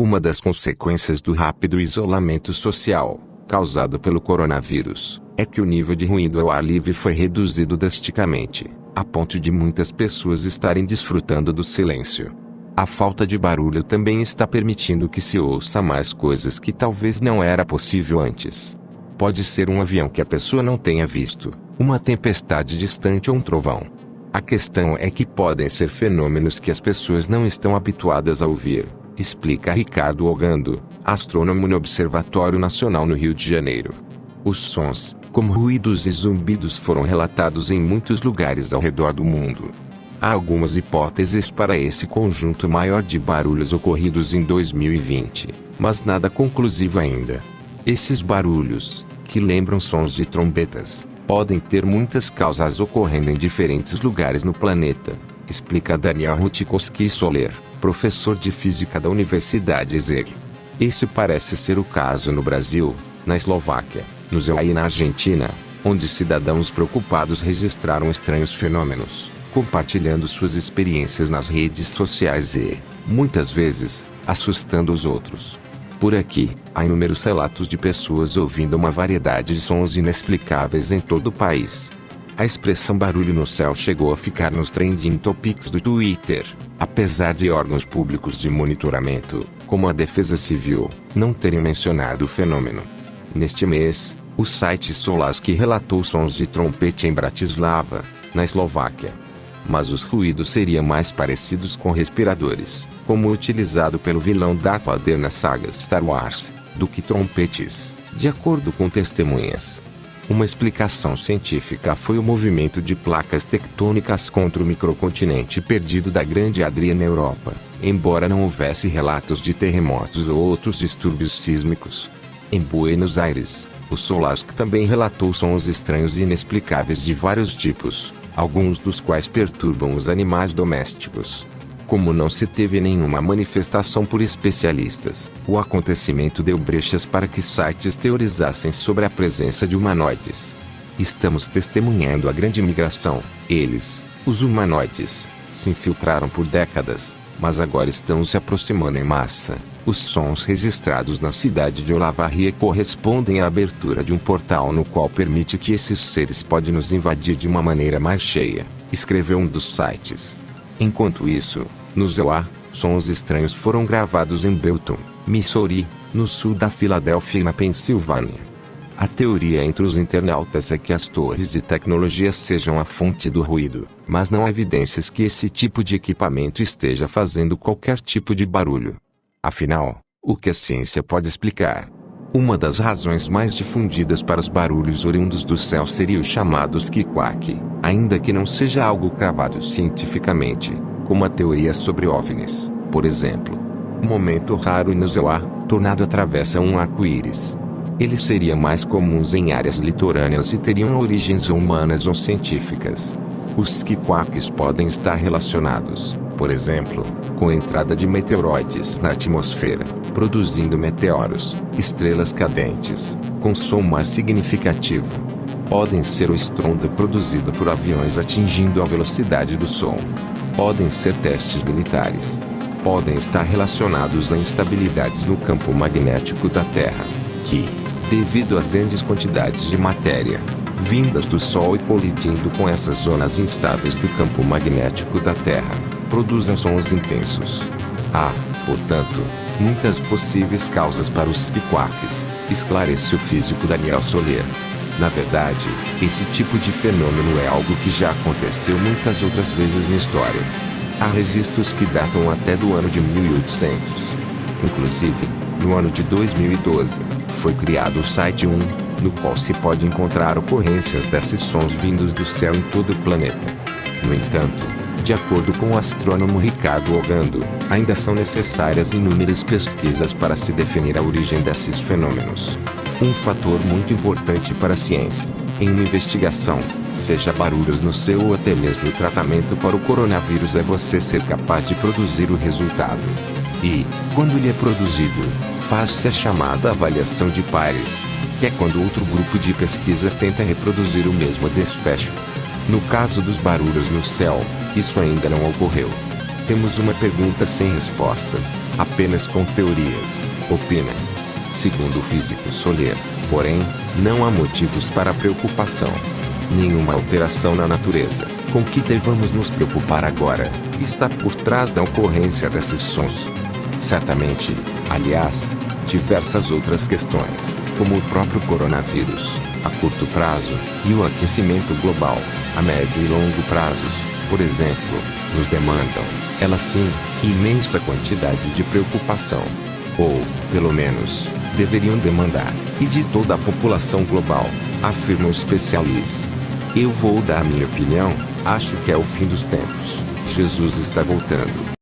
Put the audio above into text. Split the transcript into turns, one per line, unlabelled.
Uma das consequências do rápido isolamento social, causado pelo coronavírus, é que o nível de ruído ao ar livre foi reduzido drasticamente, a ponto de muitas pessoas estarem desfrutando do silêncio. A falta de barulho também está permitindo que se ouça mais coisas que talvez não era possível antes. Pode ser um avião que a pessoa não tenha visto, uma tempestade distante ou um trovão. A questão é que podem ser fenômenos que as pessoas não estão habituadas a ouvir, explica Ricardo Ogando, astrônomo no Observatório Nacional no Rio de Janeiro. Os sons, como ruídos e zumbidos, foram relatados em muitos lugares ao redor do mundo. Há algumas hipóteses para esse conjunto maior de barulhos ocorridos em 2020, mas nada conclusivo ainda. Esses barulhos, que lembram sons de trombetas, podem ter muitas causas ocorrendo em diferentes lugares no planeta, explica Daniel Rutkowski Soler, professor de física da Universidade Zec. Esse parece ser o caso no Brasil, na Eslováquia, no Uruguai e na Argentina, onde cidadãos preocupados registraram estranhos fenômenos, compartilhando suas experiências nas redes sociais e, muitas vezes, assustando os outros. Por aqui, há inúmeros relatos de pessoas ouvindo uma variedade de sons inexplicáveis em todo o país. A expressão barulho no céu chegou a ficar nos trending topics do Twitter, apesar de órgãos públicos de monitoramento, como a Defesa Civil, não terem mencionado o fenômeno. Neste mês, o site Solaski relatou sons de trompete em Bratislava, na Eslováquia. Mas os ruídos seriam mais parecidos com respiradores, como utilizado pelo vilão Darth Vader na saga Star Wars, do que trompetes, de acordo com testemunhas. Uma explicação científica foi o movimento de placas tectônicas contra o microcontinente perdido da Grande Adria na Europa, embora não houvesse relatos de terremotos ou outros distúrbios sísmicos. Em Buenos Aires, o Solask também relatou sons estranhos e inexplicáveis de vários tipos, alguns dos quais perturbam os animais domésticos. Como não se teve nenhuma manifestação por especialistas, o acontecimento deu brechas para que sites teorizassem sobre a presença de humanoides. Estamos testemunhando a grande migração. Eles, os humanoides, se infiltraram por décadas, mas agora estão se aproximando em massa. Os sons registrados na cidade de Olavarria correspondem à abertura de um portal no qual permite que esses seres podem nos invadir de uma maneira mais cheia, escreveu um dos sites. Enquanto isso, no Zoa, sons estranhos foram gravados em Belton, Missouri, no sul da Filadélfia e na Pensilvânia. A teoria entre os internautas é que as torres de tecnologia sejam a fonte do ruído, mas não há evidências que esse tipo de equipamento esteja fazendo qualquer tipo de barulho. Afinal, o que a ciência pode explicar? Uma das razões mais difundidas para os barulhos oriundos do céu seria o chamado skiquack, ainda que não seja algo cravado cientificamente, como a teoria sobre OVNIs, por exemplo. Um momento raro inusual, tornado atravessa um arco-íris. Eles seriam mais comuns em áreas litorâneas e teriam origens humanas ou científicas. Os skiquacks podem estar relacionados, por exemplo, com a entrada de meteoroides na atmosfera, produzindo meteoros, estrelas cadentes, com som mais significativo. Podem ser o estrondo produzido por aviões atingindo a velocidade do som. Podem ser testes militares. Podem estar relacionados a instabilidades no campo magnético da Terra, que, devido a grandes quantidades de matéria vindas do Sol e colidindo com essas zonas instáveis do campo magnético da Terra, produzem sons intensos. Há, portanto, muitas possíveis causas para os skiquacks, esclarece o físico Daniel Soler. Na verdade, esse tipo de fenômeno é algo que já aconteceu muitas outras vezes na história. Há registros que datam até do ano de 1800. Inclusive, no ano de 2012, foi criado o site 1, no qual se pode encontrar ocorrências desses sons vindos do céu em todo o planeta. No entanto, de acordo com o astrônomo Ricardo Ogando, ainda são necessárias inúmeras pesquisas para se definir a origem desses fenômenos. Um fator muito importante para a ciência, em uma investigação, seja barulhos no céu ou até mesmo o tratamento para o coronavírus, é você ser capaz de produzir o resultado. E, quando ele é produzido, faz-se a chamada avaliação de pares, que é quando outro grupo de pesquisa tenta reproduzir o mesmo desfecho. No caso dos barulhos no céu, isso ainda não ocorreu. temos uma pergunta sem respostas, apenas com teorias. Opina. Segundo o físico Soler, porém, não há motivos para preocupação. Nenhuma alteração na natureza, com que devamos nos preocupar agora, está por trás da ocorrência desses sons. Certamente, aliás, diversas outras questões, como o próprio coronavírus, a curto prazo, e o aquecimento global, a médio e longo prazos, por exemplo, nos demandam, elas sim, imensa quantidade de preocupação. Ou, pelo menos, deveriam demandar, e de toda a população global, afirma o especialista. Eu vou dar minha opinião, acho que é o fim dos tempos. Jesus está voltando.